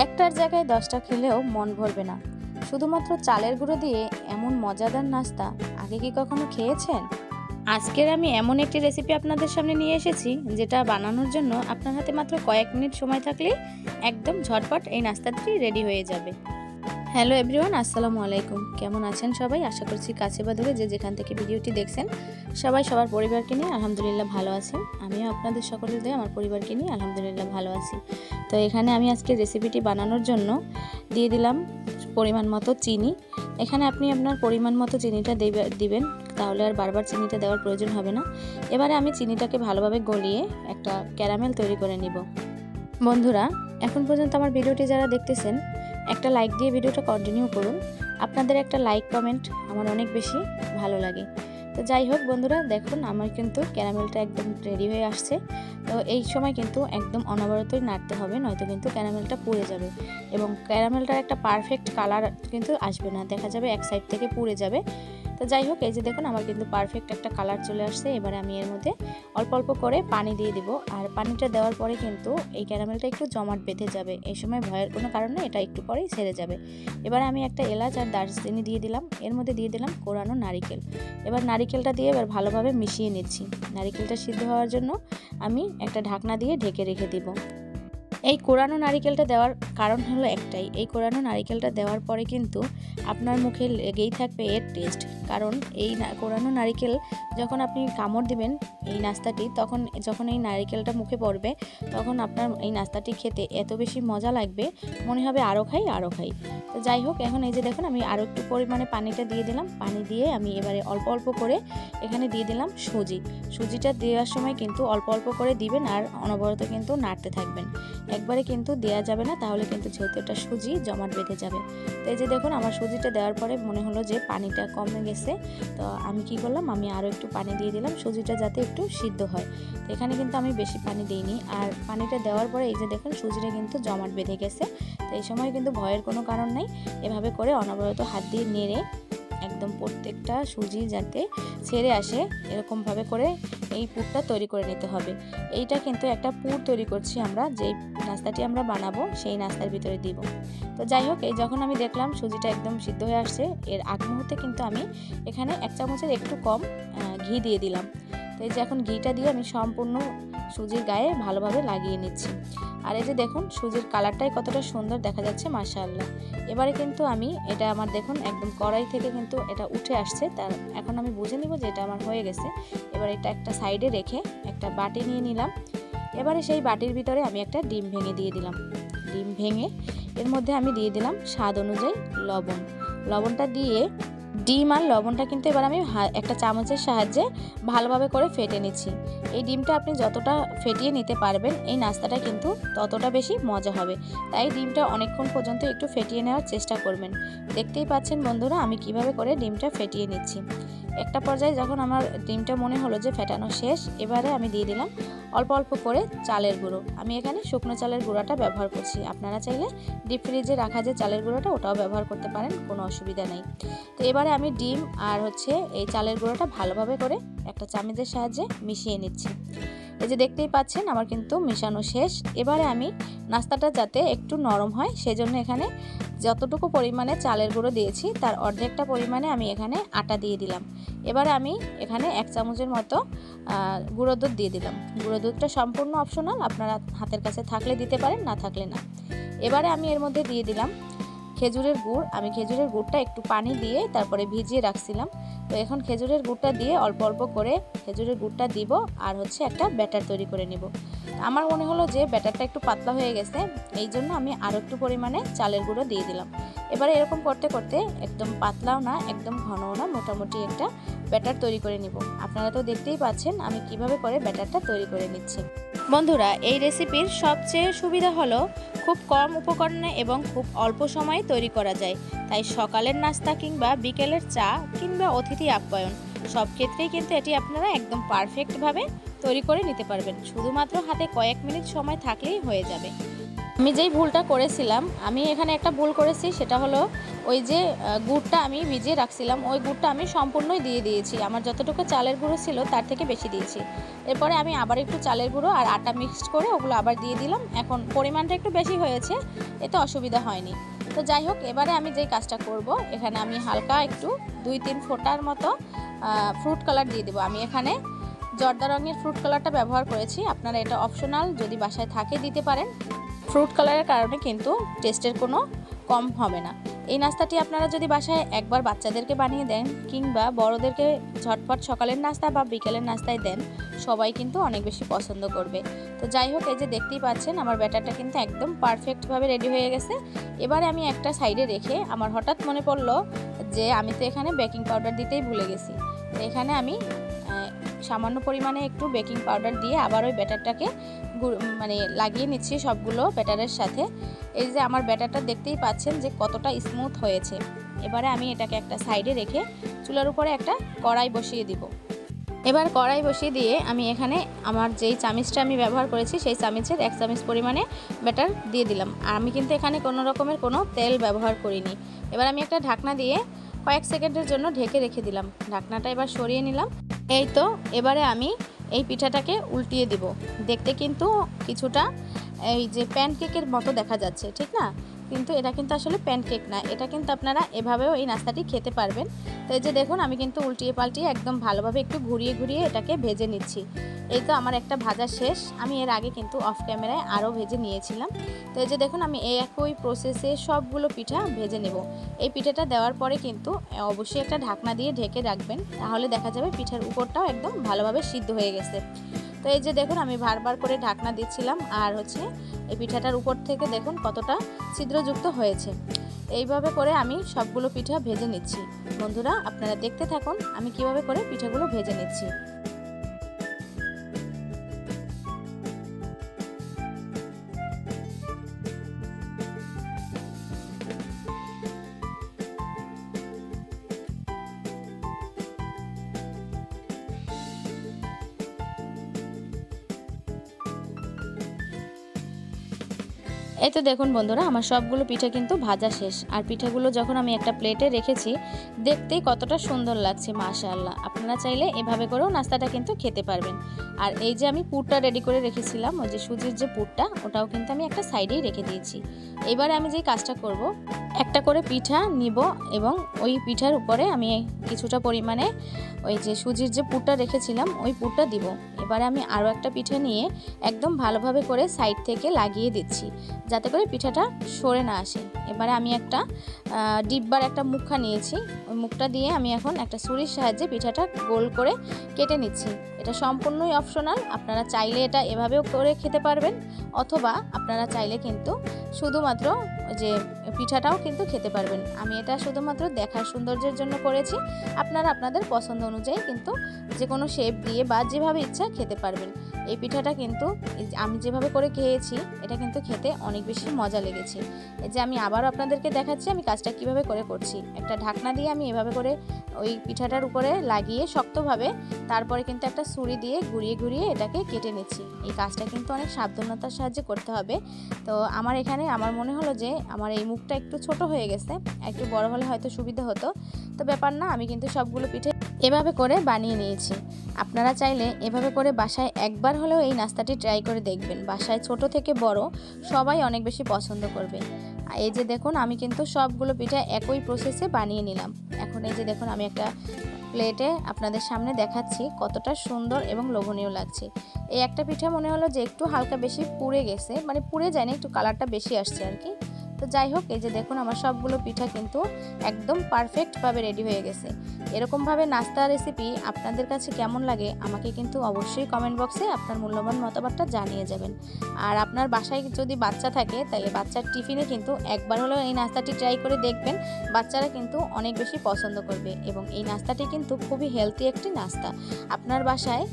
একটার জায়গায় 10টা খেলেও মন ভরবে না। শুধুমাত্র চালের গুঁড়ো দিয়ে এমন মজাদার নাস্তা আগে কি কখনো খেয়েছেন? আজকের আমি এমন একটি রেসিপি আপনাদের সামনে নিয়ে এসেছি, যেটা বানানোর জন্য আপনার হাতে মাত্র কয়েক মিনিট সময় থাকলেই একদম ঝটপট এই নাস্তাটি রেডি হয়ে যাবে। হ্যালো এভরিওয়ান, আসসালামু আলাইকুম। কেমন আছেন সবাই? আশা করছি কাছে বা দূরে যে যেখান থেকে ভিডিওটি দেখছেন সবাই সবার পরিবারকে নিয়ে আলহামদুলিল্লাহ ভালো আছেন। আমিও আপনাদের সকলের দয়ে আমার পরিবারকে নিয়ে আলহামদুলিল্লাহ ভালো আছি। তো এখানে আমি আজকে রেসিপিটি বানানোর জন্য দিয়ে দিলাম পরিমাণ মতো চিনি। এখানে আপনি আপনার পরিমাণ মতো চিনিটা দিবেন, তাহলে আর বারবার চিনিটা দেওয়ার প্রয়োজন হবে না। এবারে আমি চিনিটাকে ভালোভাবে গলিয়ে একটা ক্যারামেল তৈরি করে নিব। বন্ধুরা, এখন পর্যন্ত আমার ভিডিওটি যারা দেখতেছেন একটা লাইক দিয়ে ভিডিওটা কন্টিনিউ করুন। আপনাদের একটা লাইক কমেন্ট আমার অনেক বেশি ভালো লাগে। তো যাই হোক বন্ধুরা, দেখুন আমার কিন্তু ক্যারামেলটা একদম রেডি হয়ে আসছে। তো এই সময় কিন্তু একদম অনবরতই নাড়তে হবে, নয়তো কিন্তু ক্যারামেলটা পুড়ে যাবে এবং ক্যারামেলটার একটা পারফেক্ট কালার কিন্তু আসবে না, দেখা যাবে এক সাইড থেকে পুড়ে যাবে। তো যাই হোক, এই যে দেখুন আমার কিন্তু পারফেক্ট একটা কালার চলে আসছে। এবারে আমি এর মধ্যে অল্প অল্প করে পানি দিয়ে দিব, আর পানিটা দেওয়ার পরে কিন্তু এই ক্যারামেলটা একটু জমাট বেঁধে যাবে। এই সময় ভয়ের কোনো কারণ নেই, এটা একটু পরেই ছেড়ে যাবে। এবারে আমি একটা এলাচ আর দারচিনি দিয়ে দিলাম, এর মধ্যে দিয়ে দিলাম কোরানো নারিকেল। এবার নারিকেলটা দিয়ে এবার ভালোভাবে মিশিয়ে নিচ্ছি। নারিকেলটা সিদ্ধ হওয়ার জন্য আমি একটা ঢাকনা দিয়ে ঢেকে রেখে দিব। এই কোরানো নারিকেলটা দেওয়ার কারণ হলো একটাই, এই কোরানো নারিকেলটা দেওয়ার পরে কিন্তু আপনার মুখে লেগেই থাকবে এর টেস্ট। কারণ এই কোরানো নারিকেল যখন আপনি কামড় দিবেন এই নাস্তাটি, যখন এই নারিকেলটা মুখে পড়বে তখন আপনার এই নাস্তাটি খেতে এত বেশি মজা লাগবে, মনে হবে আরও খাই আরও খাই। তো যাই হোক, এখন এই যে দেখুন আমি আরও একটু পরিমাণে পানিটা দিয়ে দিলাম। পানি দিয়ে আমি এবারে অল্প অল্প করে এখানে দিয়ে দিলাম সুজিটা দেওয়ার সময় কিন্তু অল্প অল্প করে দিবেন আর অনবরত কিন্তু নাড়তে থাকবেন। একবারে কিন্তু দেওয়া যাবে না, তাহলে কিন্তু যেহেতু এটা সুজি জমাট বেঁধে যাবে। তো এই যে দেখুন আমার সুজিটা দেওয়ার পরে মনে হলো যে পানিটা কমে গেছে। তো আমি কি করলাম, আমি আরও একটু পানি দিয়ে দিলাম সুজিটা যাতে একটু সিদ্ধ হয়। তো এখানে কিন্তু আমি বেশি পানি দিইনি। আর পানিটা দেওয়ার পরে এই যে দেখুন সুজিটা কিন্তু জমাট বেঁধে গেছে। তো এই সময় কিন্তু ভয়ের কোনো কারণ নেই, এভাবে করে অনবরত হাত দিয়ে নেড়ে একদম প্রত্যেকটা সুজি যাতে ছেড়ে আসে এরকমভাবে করে এই পুরটা তৈরি করে নিতে হবে। এইটা কিন্তু একটা পুর তৈরি করছি আমরা, যেই নাস্তাটি আমরা বানাবো সেই নাস্তার ভিতরে দিব। তো যাই হোক, এই যখন আমি দেখলাম সুজিটা একদম সিদ্ধ হয়ে আসছে, এর আগ মুহূর্তে কিন্তু আমি এখানে 1 চামচের একটু কম ঘি দিয়ে দিলাম। তো এই যে এখন ঘিটা দিয়ে আমি সম্পূর্ণ সুজির গায়ে ভালোভাবে লাগিয়ে নিচ্ছি। আর এই যে দেখুন সুজির কালারটাই কতটা সুন্দর দেখা যাচ্ছে, মাশাআল্লাহ। এবারে কিন্তু আমি এটা আমার দেখুন একদম কড়াই থেকে কিন্তু এটা উঠে আসছে। তার এখন আমি বুঝে নিব যে এটা আমার হয়ে গেছে। এবার এটা একটা সাইডে রেখে একটা বাটি নিয়ে নিলাম। এবারে সেই বাটির ভিতরে আমি একটা ডিম ভেঙে দিয়ে দিলাম। ডিম ভেঙে এর মধ্যে আমি দিয়ে দিলাম স্বাদ অনুযায়ী লবণটা দিয়ে ডিম আর লবণটা কিন্তু এবার আমি একটা চামচের সাহায্যে ভালোভাবে করে ফেটে নিচ্ছি। এই ডিমটা আপনি যতটা ফেটিয়ে নিতে পারবেন এই নাস্তাটা কিন্তু ততটা বেশি মজা হবে। তাই ডিমটা অনেকক্ষণ পর্যন্ত একটু ফেটিয়ে নেওয়ার চেষ্টা করবেন। দেখতেই পাচ্ছেন বন্ধুরা আমি কিভাবে করে ডিমটা ফেটিয়ে নিচ্ছি। একটা পর্যায়ে যখন আমার ডিমটা মনে হলো যে ফেটানো শেষ, এবারে আমি দিয়ে দিলাম অল্প অল্প করে চালের গুঁড়ো। আমি এখানে শুকনো চালের গুঁড়োটা ব্যবহার করছি, আপনারা চাইলে ডিপ ফ্রিজে রাখা যে চালের গুঁড়োটা ওটাও ব্যবহার করতে পারেন, কোনো অসুবিধা নেই। তো এবারে আমি ডিম আর এই চালের গুঁড়োটা ভালোভাবে করে একটা চামচের সাহায্যে মিশিয়ে নিচ্ছি। এই যে দেখতেই পাচ্ছেন আমার কিন্তু মেশানো শেষ। এবারে আমি নাস্তাটা যাতে একটু নরম হয় সেজন্য এখানে যতটুকু পরিমাণে চালের গুঁড়ো দিয়েছি তার অর্ধেকটা পরিমাণে আমি এখানে আটা দিয়ে দিলাম। এবারে আমি এখানে 1 চামচের মতো গুঁড়ো দুধ দিয়ে দিলাম। গুঁড়ো দুধটা সম্পূর্ণ অপশনাল, আপনারা হাতের কাছে থাকলে দিতে পারেন, না থাকলে না। এবারে আমি এর মধ্যে দিয়ে দিলাম খেজুরের গুড়। আমি খেজুরের গুড়টা একটু পানি দিয়ে তারপরে ভিজিয়ে রাখছিলাম। তো এখন খেজুরের গুড়টা দিয়ে অল্প অল্প করে খেজুরের গুড়টা দিব আর একটা ব্যাটার তৈরি করে নিব। আমার মনে হলো যে ব্যাটারটা একটু পাতলা হয়ে গেছে, এই জন্য আমি আরও একটু পরিমাণে চালের গুঁড়ো দিয়ে দিলাম। এবারে এরকম করতে করতে একদম পাতলাও না একদম ঘনও না, মোটামুটি একটা ব্যাটার তৈরি করে নিব। আপনারা তো দেখতেই পাচ্ছেন আমি কিভাবে করে ব্যাটারটা তৈরি করে নিচ্ছি। বন্ধুরা, এই রেসিপির সবচেয়ে সুবিধা হলো খুব কম উপকরণে এবং খুব অল্প সময়ে তৈরি করা যায়। তাই সকালের নাস্তা কিংবা বিকেলের চা কিংবা অতিথি আপ্যায়ন সব ক্ষেত্রেই কিন্তু এটি আপনারা একদম পারফেক্টভাবে তৈরি করে নিতে পারবেন। শুধুমাত্র হাতে কয়েক মিনিট সময় থাকলেই হয়ে যাবে। আমি যেই ভুলটা করেছিলাম, আমি এখানে একটা ভুল করেছি, সেটা হলো ওই যে গুড়টা আমি ভিজিয়ে রাখছিলাম, ওই গুড়টা আমি সম্পূর্ণই দিয়ে দিয়েছি। আমার যতটুকু চালের গুঁড়ো ছিল তার থেকে বেশি দিয়েছি। এরপরে আমি আবার একটু চালের গুঁড়ো আর আটা মিক্সড করে ওগুলো আবার দিয়ে দিলাম। এখন পরিমাণটা একটু বেশি হয়েছে, এতে অসুবিধা হয়নি। তো যাই হোক, এবারে আমি যেই কাজটা করব, এখানে আমি হালকা একটু 2-3 ফোঁটার মতো ফ্রুট কালার দিয়ে দেবো। আমি এখানে জর্দা রঙের ফ্রুট কালারটা ব্যবহার করেছি। আপনারা এটা অপশনাল, যদি বাসায় থাকে দিতে পারেন। ফ্রুট কালারের কারণে কিন্তু টেস্টের কোনো কম হবে না। এই নাস্তাটি আপনারা যদি বাসায় একবার বাচ্চাদেরকে বানিয়ে দেন, কিংবা বড়োদেরকে ঝটপট সকালের নাস্তা বা বিকেলের নাস্তায় দেন, সবাই কিন্তু অনেক বেশি পছন্দ করবে। তো যাই হোক, এই যে দেখতেই পাচ্ছেন আমার ব্যাটারটা কিন্তু একদম পারফেক্টভাবে রেডি হয়ে গেছে। এবারে আমি একটা সাইডে রেখে আমার হঠাৎ মনে পড়লো যে আমি তো এখানে বেকিং পাউডার দিতেই ভুলে গেছি। তো এখানে আমি সামান্য পরিমাণে একটু বেকিং পাউডার দিয়ে আবার ওই ব্যাটারটাকে লাগিয়ে নিচ্ছি সবগুলো ব্যাটারের সাথে। এই যে আমার ব্যাটারটা দেখতেই পাচ্ছেন যে কতটা স্মুথ হয়েছে। এবারে আমি এটাকে একটা সাইডে রেখে চুলার উপরে একটা কড়াই বসিয়ে দিব। এবার কড়াই বসিয়ে দিয়ে আমি এখানে আমার যেই চামিচটা আমি ব্যবহার করেছি, সেই চামিচের 1 চামচ পরিমাণে ব্যাটার দিয়ে দিলাম। আর আমি কিন্তু এখানে কোনো রকমের কোনো তেল ব্যবহার করিনি। এবার আমি একটা ঢাকনা দিয়ে কয়েক সেকেন্ডের জন্য ঢেকে রেখে দিলাম। ঢাকনাটা এবার সরিয়ে নিলাম। এই তো, এবারে আমি এই পিঠাটাকে উল্টিয়ে দিব। দেখতে কিন্তু কিছুটা এই যে প্যানকেকের মতো দেখা যাচ্ছে, ঠিক না? কিন্তু এটা কিন্তু আসলে প্যানকেক না, এটা কিন্তু আপনারা এভাবেও এই নাস্তাটি খেতে পারবেন। তো এই যে দেখুন, আমি কিন্তু উল্টিয়ে পাল্টিয়ে একদম ভালোভাবে একটু ঘুরিয়ে ঘুরিয়ে এটাকে ভেজে নিচ্ছি। এই তো আমার একটা ভাজা শেষ। আমি এর আগে কিন্তু অফ ক্যামেরায় আরও ভেজে নিয়েছিলাম। তো এই যে দেখুন, আমি এই একই প্রসেসে সবগুলো পিঠা ভেজে নেব। এই পিঠাটা দেওয়ার পরে কিন্তু অবশ্যই একটা ঢাকনা দিয়ে ঢেকে রাখবেন, তাহলে দেখা যাবে পিঠার উপরটাও একদম ভালোভাবে সিদ্ধ হয়ে গেছে। তো এই যে দেখুন, আমি বারবার করে ঢাকনা দিচ্ছিলাম, আর এই পিঠাটার উপর থেকে দেখুন কতটা ছিদ্রযুক্ত হয়েছে। এইভাবে করে আমি সবগুলো পিঠা ভেজে নিচ্ছি। বন্ধুরা, আপনারা দেখতে থাকুন আমি কিভাবে করে পিঠাগুলো ভেজে নিচ্ছি। এই তো দেখুন বন্ধুরা, আমার সবগুলো পিঠা কিন্তু ভাজা শেষ। আর পিঠাগুলো যখন আমি একটা প্লেটে রেখেছি, দেখতেই কতটা সুন্দর লাগছে, মাশাআল্লাহ। আপনারা চাইলে এভাবে করেও নাস্তাটা কিন্তু খেতে পারবেন। আর এই যে আমি পুরটা রেডি করে রেখেছিলাম, ওই যে সুজির যে পুরটা, ওটাও কিন্তু আমি একটা সাইডেই রেখে দিয়েছি। এবারে আমি যে কাজটা করব, একটা করে পিঠা নিব এবং ওই পিঠার উপরে আমি কিছুটা পরিমাণে ওই যে সুজির যে পুরটা রেখেছিলাম ওই পুরটা দিব। এবারে আমি আরও একটা পিঠা নিয়ে একদম ভালোভাবে করে সাইড থেকে লাগিয়ে দিচ্ছি, যাতে করে পিঠাটা সরে না আসে। এবারে আমি একটা ডিব্বার একটা মুখা নিয়েছি, ওই মুখটা দিয়ে আমি এখন একটা ছুরির সাহায্যে পিঠাটা গোল করে কেটে নিচ্ছি। এটা সম্পূর্ণই অপশনাল, আপনারা চাইলে এটা এভাবেও করে খেতে পারবেন, অথবা আপনারা চাইলে কিন্তু শুধুমাত্র যে পিঠাটাও কিন্তু খেতে পারবেন। আমি এটা শুধুমাত্র দেখার সৌন্দর্যের জন্য করেছি। আপনারা আপনাদের পছন্দ অনুযায়ী কিন্তু যে কোনো শেপ দিয়ে বা যেভাবে ইচ্ছা খেতে পারবেন। এই পিঠাটা কিন্তু আমি যেভাবে করে খেয়েছি, এটা কিন্তু খেতে অনেক বেশি মজা লেগেছে। এই যে আমি আবারও আপনাদেরকে দেখাচ্ছি আমি কাজটা কিভাবে করে করছি। একটা ঢাকনা দিয়ে আমি এভাবে করে ওই পিঠাটার উপরে লাগিয়ে শক্তভাবে, তারপরে কিন্তু একটা ছুরি দিয়ে ঘুরিয়ে ঘুরিয়ে এটাকে কেটে নিচ্ছি। এই কাজটা কিন্তু অনেক সাবধানতার সাহায্যে করতে হবে। তো আমার মনে হলো যে আমার এই মুখটা একটু ছোট হয়ে গেছে, একটু বড় হলে হয়তো সুবিধা হতো। তো ব্যাপার না, আমি কিন্তু সবগুলো পিঠে এভাবে করে বানিয়ে নিয়েছি। আপনারা চাইলে এভাবে করে বাসায় একবার হলেও এই নাস্তাটি ট্রাই করে দেখবেন। বাসায় ছোট থেকে বড় সবাই অনেক বেশি পছন্দ করবে। এই যে দেখুন, আমি কিন্তু সবগুলো পিঠা একই প্রসেসে বানিয়ে নিলাম। এখন এই যে দেখুন, আমি একটা প্লেটে আপনাদের সামনে দেখাচ্ছি কতটা সুন্দর এবং লোভনীয় লাগছে। এই একটা পিঠা মনে হলো যে একটু হালকা বেশি পুড়ে গেছে, মানে পুড়ে যায়নি, একটু কালারটা বেশি আসছে আর কি। তো যাই হোক, এই যে দেখুন আমার সবগুলো পিঠা কিন্তু একদম পারফেক্টভাবে রেডি হয়ে গেছে। এরকমভাবে নাস্তা রেসিপি আপনাদের কাছে কেমন লাগে আমাকে কিন্তু অবশ্যই কমেন্ট বক্সে আপনার মূল্যবান মতামতটা জানিয়ে যাবেন। আর আপনার বাসায় যদি বাচ্চা থাকে, তাহলে বাচ্চার টিফিনে কিন্তু একবার হলেও এই নাস্তাটি ট্রাই করে দেখবেন। বাচ্চারা কিন্তু অনেক বেশি পছন্দ করবে এবং এই নাস্তাটি কিন্তু খুবই হেলদি একটি নাস্তা। আপনার বাসায়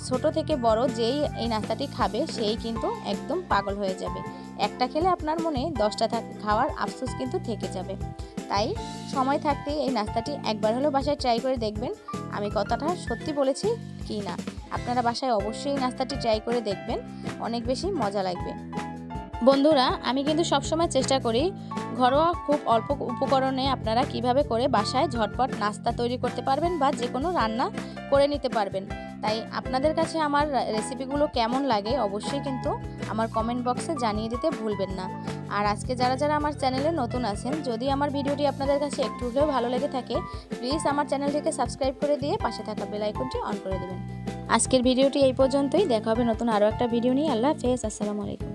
ছোট থেকে বড় যেই এই নাস্তাটি খাবে সেই কিন্তু একদম পাগল হয়ে যাবে। একটা খেলে আপনার মনে 10টা খাওয়ার আফসোস কিন্তু থেকে যাবে। তাই সময় থাকতে এই নাস্তাটি একবার হলেও বাসায় ট্রাই করে দেখবেন। আমি কথাটা সত্যি বলেছি কি না, আপনারা বাসায় অবশ্যই এই নাস্তাটি ট্রাই করে দেখবেন, অনেক বেশি মজা লাগবে। বন্ধুরা, আমি কিন্তু সবসময় চেষ্টা করি ঘরোয়া খুব অল্প উপকরণে আপনারা কিভাবে করে বাসায় ঝটপট নাস্তা তৈরি করতে পারবেন বা যে কোনো রান্না করে নিতে পারবেন। তাই আপনাদের কাছে আমার রেসিপিগুলো কেমন লাগে অবশ্যই কিন্তু আমার কমেন্ট বক্সে জানিয়ে দিতে ভুলবেন না। আর আজকে যারা যারা আমার চ্যানেলে নতুন আছেন, যদি আমার ভিডিওটি আপনাদের কাছে একটু হলেও ভালো লেগে থাকে, প্লিজ আমার চ্যানেলটিকে সাবস্ক্রাইব করে দিয়ে পাশে থাকা বেল আইকনটি অন করে দেবেন। আজকের ভিডিওটি এই পর্যন্তই। দেখা হবে নতুন আরও একটা ভিডিও নিয়ে। আল্লাহ হাফেজ। আসসালামু আলাইকুম।